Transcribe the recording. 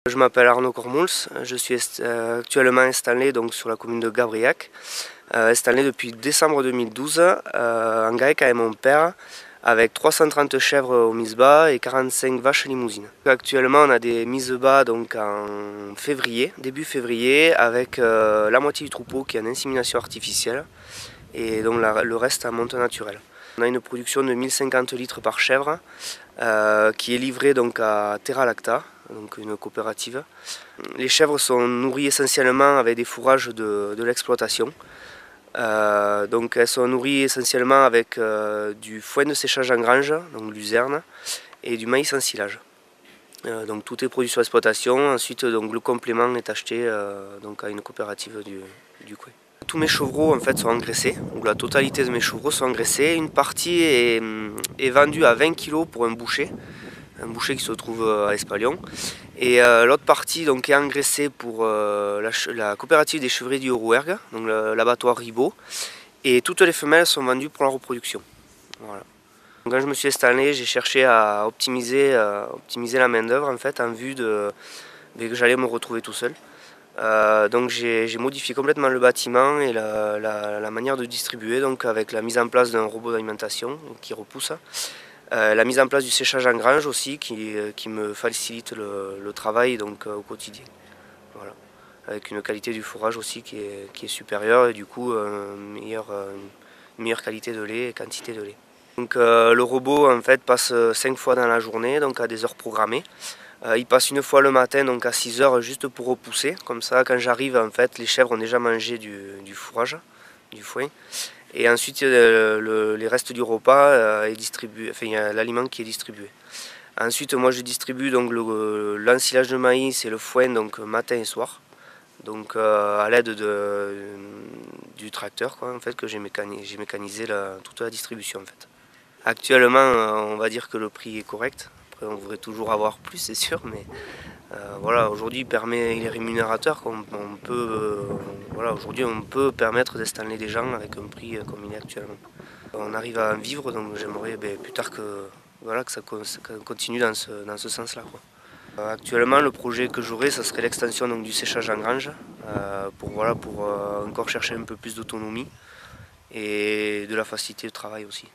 Je m'appelle Arnaud Cormouls, je suis actuellement installé donc, sur la commune de Gabriac, installé depuis décembre 2012 en GAEC avec mon père, avec 330 chèvres au mise-bas et 45 vaches limousines. Actuellement on a des mises-bas donc en février, début février, avec la moitié du troupeau qui est en insémination artificielle et donc le reste en monte naturelle. On a une production de 1050 litres par chèvre qui est livrée donc à Terra Lacta, donc une coopérative. Les chèvres sont nourries essentiellement avec des fourrages de l'exploitation. Donc elles sont nourries essentiellement avec du foin de séchage en grange, donc luzerne, et du maïs en silage. Donc tout est produit sur l'exploitation, ensuite donc, le complément est acheté donc, à une coopérative du coin. Tous mes chevreaux en fait sont engraissés, ou la totalité de mes chevreaux sont engraissés. Une partie est vendue à 20 kg pour un boucher qui se trouve à Espalion. Et l'autre partie donc, est engraissée pour la coopérative des chevriers du Rouergue, donc l'abattoir Ribot. Et toutes les femelles sont vendues pour la reproduction. Voilà. Donc, quand je me suis installé, j'ai cherché à optimiser la main d'œuvre en fait, en vue que j'allais me retrouver tout seul. Donc j'ai modifié complètement le bâtiment et la manière de distribuer, donc avec la mise en place d'un robot d'alimentation qui repousse. La mise en place du séchage en grange aussi qui me facilite le travail donc, au quotidien. Voilà. Avec une qualité du fourrage aussi qui est supérieure et du coup une meilleure qualité de lait et quantité de lait. Donc, le robot en fait passe 5 fois dans la journée, donc à des heures programmées. Il passe une fois le matin donc à 6 heures juste pour repousser. Comme ça quand j'arrive en fait les chèvres ont déjà mangé du fourrage, du foin. Et ensuite les restes du repas est distribué, enfin il y a l'aliment qui est distribué. Ensuite moi je distribue donc l'ensilage de maïs et le foin donc matin et soir. Donc à l'aide du tracteur quoi, en fait, que j'ai mécanisé toute la distribution en fait. Actuellement on va dire que le prix est correct. Après on voudrait toujours avoir plus c'est sûr, mais voilà, aujourd'hui il est rémunérateur. Voilà, aujourd'hui on peut permettre d'installer des gens avec un prix comme il est actuellement. On arrive à en vivre, donc j'aimerais plus tard que ça continue dans ce sens-là. Actuellement le projet que j'aurais, ça serait l'extension du séchage en grange pour encore chercher un peu plus d'autonomie et de la facilité de travail aussi.